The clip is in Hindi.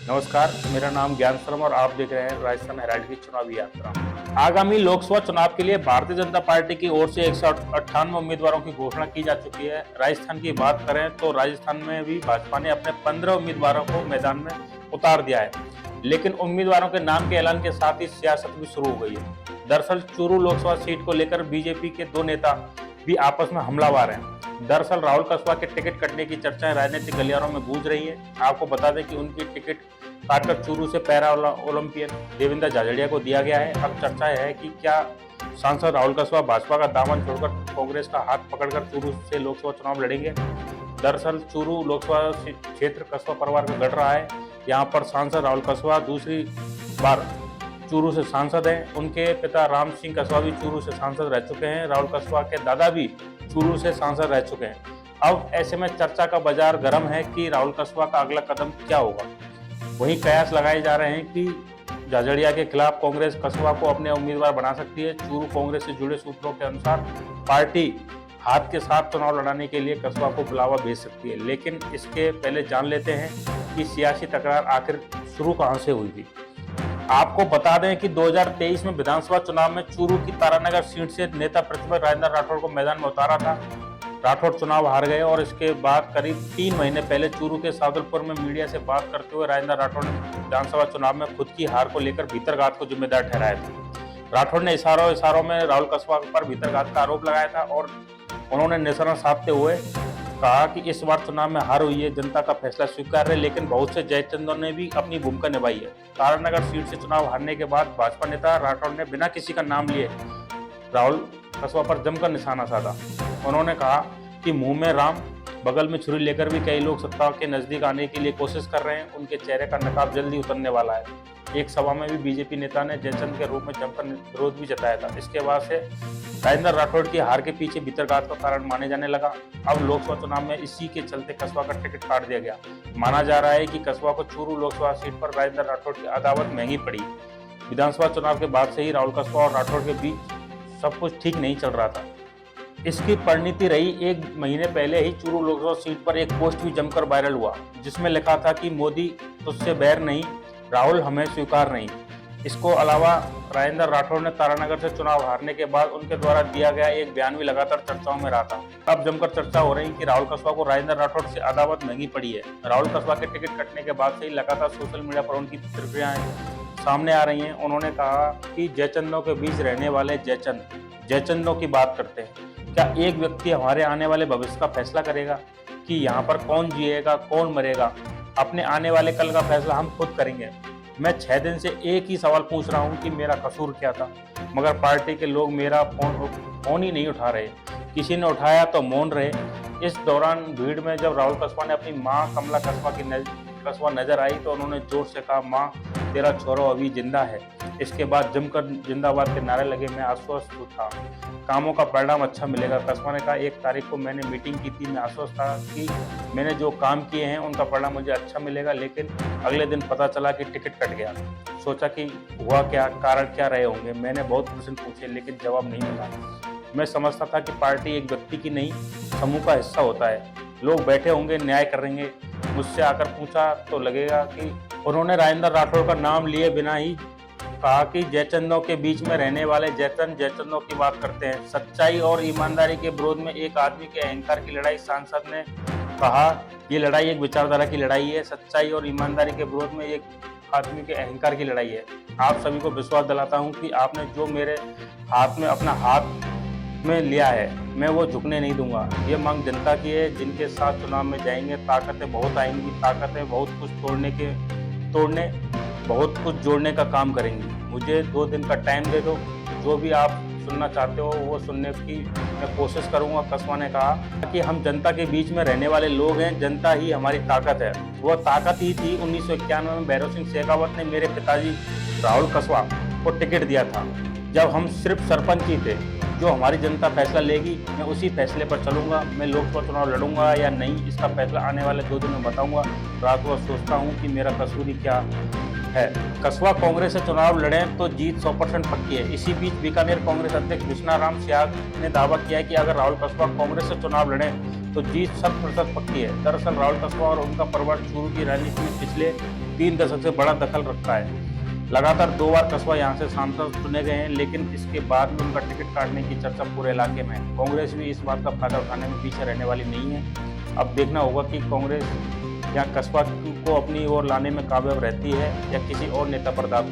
नमस्कार, मेरा नाम ज्ञान शर्मा और आप देख रहे हैं राजस्थान हेराल्ड की चुनावी यात्रा। आगामी लोकसभा चुनाव के लिए भारतीय जनता पार्टी की ओर से 198 उम्मीदवारों की घोषणा की जा चुकी है। राजस्थान की बात करें तो राजस्थान में भी भाजपा ने अपने 15 उम्मीदवारों को मैदान में उतार दिया है, लेकिन उम्मीदवारों के नाम के ऐलान के साथ ही सियासत भी शुरू हो गई है। दरअसल चूरू लोकसभा सीट को लेकर बीजेपी के दो नेता भी आपस में हमलावर हैं। दरअसल राहुल कसवा के टिकट कटने की चर्चाएं राजनीतिक गलियारों में गूंज रही है। आपको बता दें कि उनकी टिकट काटकर चूरू से पैरा ओलंपियन देवेंद्र झाझड़िया को दिया गया है। अब चर्चा है कि क्या सांसद राहुल कसवा भाजपा का दामन छोड़कर कांग्रेस का हाथ पकड़कर चूरू से लोकसभा चुनाव लड़ेंगे। दरअसल चूरू लोकसभा क्षेत्र कसवा परिवार का गढ़ रहा है। यहाँ पर सांसद राहुल कसवा दूसरी बार चूरू से सांसद हैं। उनके पिता राम सिंह कसवा भी चूरू से सांसद रह चुके हैं। राहुल कसवा के दादा भी चूरू से सांसद रह चुके हैं। अब ऐसे में चर्चा का बाजार गर्म है कि राहुल कसवा का अगला कदम क्या होगा। वहीं कयास लगाए जा रहे हैं कि झाझड़िया के खिलाफ कांग्रेस कसवा को अपने उम्मीदवार बना सकती है। चूरू कांग्रेस से जुड़े सूत्रों के अनुसार पार्टी हाथ के साथ चुनाव लड़ाने के लिए कसवा को बुलावा भेज सकती है, लेकिन इसके पहले जान लेते हैं कि सियासी तकरार आखिर शुरू कहां से हुई थी। आपको बता दें कि 2023 में विधानसभा चुनाव में चूरू की तारानगर सीट से नेता प्रतिपक्ष राजेंद्र राठौड़ को मैदान में उतारा था। राठौड़ चुनाव हार गए और इसके बाद करीब 3 महीने पहले चूरू के सादुलपुर में मीडिया से बात करते हुए राजेंद्र राठौड़ ने विधानसभा चुनाव में खुद की हार को लेकर भीतरघात को जिम्मेदार ठहराया था। राठौड़ ने इशारों में राहुल कसवा पर भीतरघात का आरोप लगाया था और उन्होंने निशाना साधते हुए कहा कि इस बार चुनाव में हार हुई है, जनता का फैसला स्वीकार है, लेकिन बहुत से जयचंदों ने भी अपनी भूमिका निभाई है। तारानगर सीट से चुनाव हारने के बाद भाजपा नेता राठौड़ ने बिना किसी का नाम लिए राहुल कसवा पर जमकर निशाना साधा। उन्होंने कहा कि मुंह में राम बगल में छुरी लेकर भी कई लोग सत्ता के नजदीक आने के लिए कोशिश कर रहे हैं। उनके चेहरे का नकाब जल्दी उतरने वाला है। एक सभा में भी बीजेपी नेता ने जयचंद के रूप में जमकर विरोध भी जताया था। इसके बाद से राजेंद्र राठौड़ की हार के पीछे भीतरघात का कारण माने जाने लगा। अब लोकसभा चुनाव में इसी के चलते कसवा का टिकट काट दिया गया। माना जा रहा है कि कसवा को चूरू लोकसभा सीट पर राजेंद्र राठौड़ की अदावत महंगी पड़ी। विधानसभा चुनाव के बाद से ही राहुल कसवा और राठौड़ के बीच सब कुछ ठीक नहीं चल रहा था। इसकी परिणति रही 1 महीने पहले ही चूरू लोकसभा सीट पर एक पोस्ट भी जमकर वायरल हुआ, जिसमें लिखा था कि मोदी तुझसे बैर नहीं, राहुल हमें स्वीकार नहीं। इसको अलावा राजेंद्र राठौड़ ने तारानगर से चुनाव हारने के बाद उनके द्वारा दिया गया एक बयान भी लगातार चर्चाओं में रहा था। अब जमकर चर्चा हो रही कि राहुल कसवा को राजेंद्र राठौड़ से अदावत महंगी पड़ी है। राहुल कसवा के टिकट कटने के बाद से ही लगातार सोशल मीडिया पर उनकी प्रतिक्रियाएं सामने आ रही हैं। उन्होंने कहा कि जयचंदों के बीच रहने वाले जयचंदों की बात करते हैं। क्या एक व्यक्ति हमारे आने वाले भविष्य का फैसला करेगा कि यहाँ पर कौन जिएगा कौन मरेगा? अपने आने वाले कल का फैसला हम खुद करेंगे। मैं 6 दिन से एक ही सवाल पूछ रहा हूँ कि मेरा कसूर क्या था, मगर पार्टी के लोग मेरा फोन ही नहीं उठा रहे। किसी ने उठाया तो मौन रहे। इस दौरान भीड़ में जब राहुल कसवा ने अपनी मां कमला कसवा नजर आई तो उन्होंने जोर से कहा, मां तेरा छोरो अभी जिंदा है। इसके बाद जमकर जिंदाबाद के नारे लगे। मैं आश्वस्त था, कामों का परिणाम अच्छा मिलेगा। कसवा ने कहा, 1 तारीख को मैंने मीटिंग की थी, मैं आश्वस्त था कि मैंने जो काम किए हैं उनका परिणाम मुझे अच्छा मिलेगा, लेकिन अगले दिन पता चला कि टिकट कट गया। सोचा कि हुआ क्या, कारण क्या रहे होंगे। मैंने बहुत प्रश्न पूछे लेकिन जवाब नहीं मिला। मैं समझता था कि पार्टी एक व्यक्ति की नहीं समूह का हिस्सा होता है। लोग बैठे होंगे, न्याय करेंगे। मुझसे आकर पूछा तो लगेगा कि उन्होंने राजेंद्र राठौड़ का नाम लिए बिना ही कहा कि जयचंदों के बीच में रहने वाले जयचंदों की बात करते हैं। सच्चाई और ईमानदारी के विरोध में एक आदमी के अहंकार की लड़ाई। सांसद ने कहा, ये लड़ाई एक विचारधारा की लड़ाई है। सच्चाई और ईमानदारी के विरोध में एक आदमी के अहंकार की लड़ाई है। आप सभी को विश्वास दिलाता हूँ कि आपने जो मेरे हाथ में अपना हाथ में लिया है, मैं वो झुकने नहीं दूंगा। ये मांग जनता की है। जिनके साथ चुनाव में जाएंगे, ताकतें बहुत आएंगी। ताकतें बहुत कुछ तोड़ने बहुत कुछ जोड़ने का काम करेंगी। मुझे 2 दिन का टाइम दे दो, जो भी आप सुनना चाहते हो वो सुनने की मैं कोशिश करूंगा। कसवा ने कहा कि हम जनता के बीच में रहने वाले लोग हैं, जनता ही हमारी ताकत है। वह ताकत ही थी 1991 में भैरव सिंह शेखावत ने मेरे पिताजी राहुल कसवा को टिकट दिया था, जब हम सिर्फ सरपंच ही थे। जो हमारी जनता फैसला लेगी, मैं उसी फैसले पर चलूंगा। मैं लोकसभा चुनाव लड़ूंगा या नहीं, इसका फैसला आने वाले 2 दिन में बताऊंगा। रात को सोचता हूँ कि मेरा कसूर ही क्या है। कस्बा कांग्रेस से चुनाव लड़ें तो जीत 100% पक्की है। इसी बीच बीकानेर कांग्रेस अध्यक्ष कृष्णाराम स्याग ने दावा किया है कि अगर राहुल कस्बा कांग्रेस से चुनाव लड़ें तो जीत 100% पक्की है। दरअसल राहुल कस्बा और उनका परिवार चूरू की राजनीति में पिछले 3 दशक से बड़ा दखल रखता है। लगातार 2 बार कस्बा यहां से सांसद चुने गए हैं, लेकिन इसके बाद में उनका टिकट काटने की चर्चा पूरे इलाके में है। कांग्रेस भी इस बात का फायदा उठाने में पीछे रहने वाली नहीं है। अब देखना होगा कि कांग्रेस या कस्बा को अपनी ओर लाने में कामयाब रहती है या किसी और नेता पर दाव